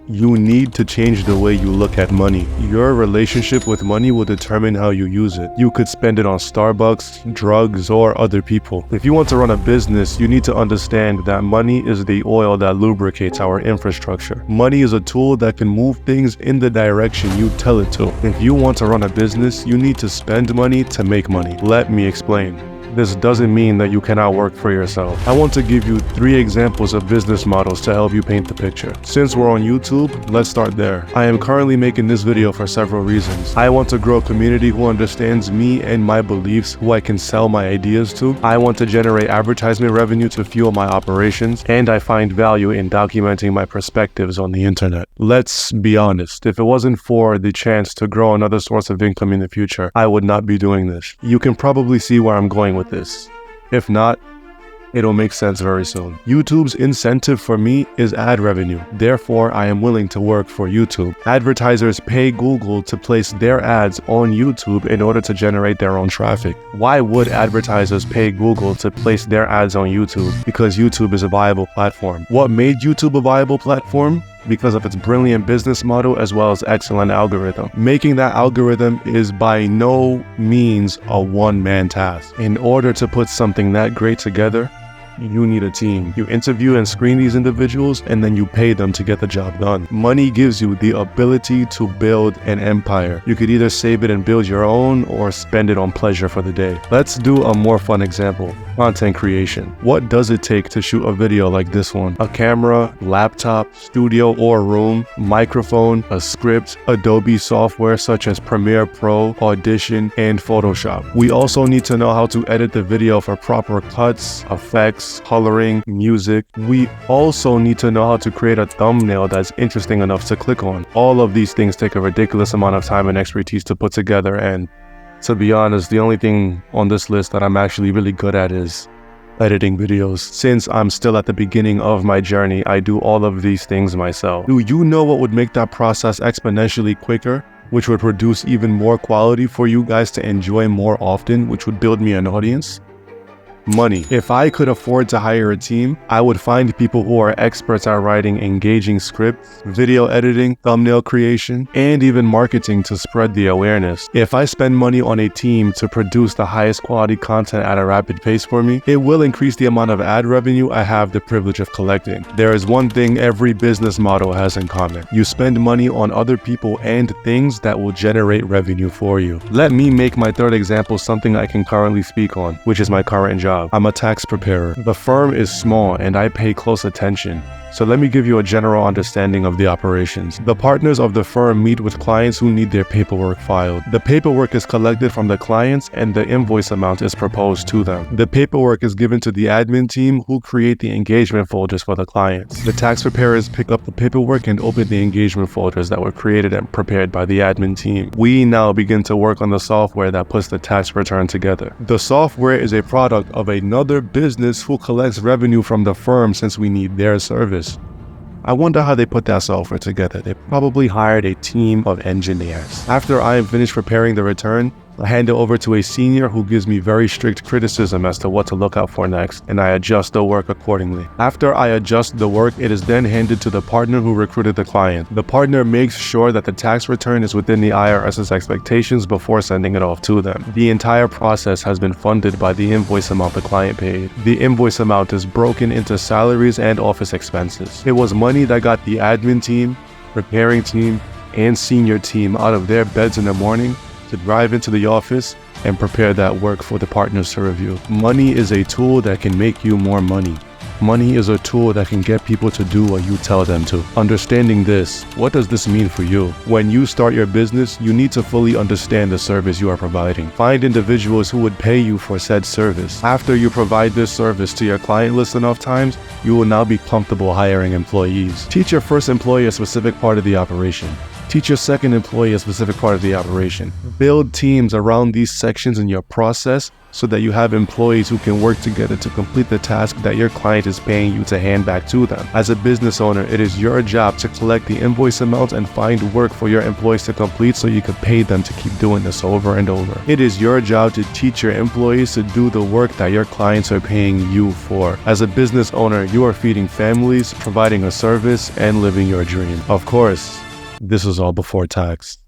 You need to change the way you look at money. Your relationship with money will determine how you use it. You could spend it on Starbucks, drugs, or other people. If you want to run a business, you need to understand that money is the oil that lubricates our infrastructure. Money is a tool that can move things in the direction you tell it to. If you want to run a business, you need to spend money to make money. Let me explain. This doesn't mean that you cannot work for yourself. I want to give you 3 examples of business models to help you paint the picture. Since we're on YouTube, let's start there. I am currently making this video for several reasons. I want to grow a community who understands me and my beliefs, who I can sell my ideas to. I want to generate advertisement revenue to fuel my operations, and I find value in documenting my perspectives on the internet. Let's be honest, if it wasn't for the chance to grow another source of income in the future, I would not be doing this. You can probably see where I'm going with this. If not, it'll make sense very soon. YouTube's incentive for me is ad revenue. Therefore, I am willing to work for YouTube. Advertisers pay Google to place their ads on YouTube in order to generate their own traffic. Why would advertisers pay Google to place their ads on YouTube? Because YouTube is a viable platform. What made YouTube a viable platform? Because of its brilliant business model as well as excellent algorithm. Making that algorithm is by no means a one-man task. In order to put something that great together, you need a team. You interview and screen these individuals, and then you pay them to get the job done. Money gives you the ability to build an empire. You could either save it and build your own, or spend it on pleasure for the day. Let's do a more fun example. Content creation. What does it take to shoot a video like this one? A camera, laptop, studio or room, microphone, a script, Adobe software such as Premiere Pro, Audition, and Photoshop. We also need to know how to edit the video for proper cuts, effects, coloring, music. We also need to know how to create a thumbnail that's interesting enough to click on. All of these things take a ridiculous amount of time and expertise to put together, and to be honest, the only thing on this list that I'm actually really good at is editing videos. Since I'm still at the beginning of my journey, I do all of these things myself. Do you know what would make that process exponentially quicker? Which would produce even more quality for you guys to enjoy more often, which would build me an audience? Money. If I could afford to hire a team, I would find people who are experts at writing engaging scripts, video editing, thumbnail creation, and even marketing to spread the awareness. If I spend money on a team to produce the highest quality content at a rapid pace for me, it will increase the amount of ad revenue I have the privilege of collecting. There is one thing every business model has in common. You spend money on other people and things that will generate revenue for you. Let me make my 3rd example something I can currently speak on, which is my current job. I'm a tax preparer. The firm is small and I pay close attention. So let me give you a general understanding of the operations. The partners of the firm meet with clients who need their paperwork filed. The paperwork is collected from the clients and the invoice amount is proposed to them. The paperwork is given to the admin team who create the engagement folders for the clients. The tax preparers pick up the paperwork and open the engagement folders that were created and prepared by the admin team. We now begin to work on the software that puts the tax return together. The software is a product of another business who collects revenue from the firm since we need their service. I wonder how they put that software together. They probably hired a team of engineers. After I am finished preparing the return, I hand it over to a senior who gives me very strict criticism as to what to look out for next, and I adjust the work accordingly. After I adjust the work, it is then handed to the partner who recruited the client. The partner makes sure that the tax return is within the IRS's expectations before sending it off to them. The entire process has been funded by the invoice amount the client paid. The invoice amount is broken into salaries and office expenses. It was money that got the admin team, preparing team, and senior team out of their beds in the morning to drive into the office and prepare that work for the partners to review. Money is a tool that can make you more money. Money is a tool that can get people to do what you tell them to. Understanding this, what does this mean for you? When you start your business, you need to fully understand the service you are providing. Find individuals who would pay you for said service. After you provide this service to your client list enough times, you will now be comfortable hiring employees. Teach your first employee a specific part of the operation. Teach your second employee a specific part of the operation. Build teams around these sections in your process so that you have employees who can work together to complete the task that your client is paying you to hand back to them. As a business owner, it is your job to collect the invoice amount and find work for your employees to complete so you can pay them to keep doing this over and over. It is your job to teach your employees to do the work that your clients are paying you for. As a business owner, you are feeding families, providing a service, and living your dream. Of course, this was all before tax.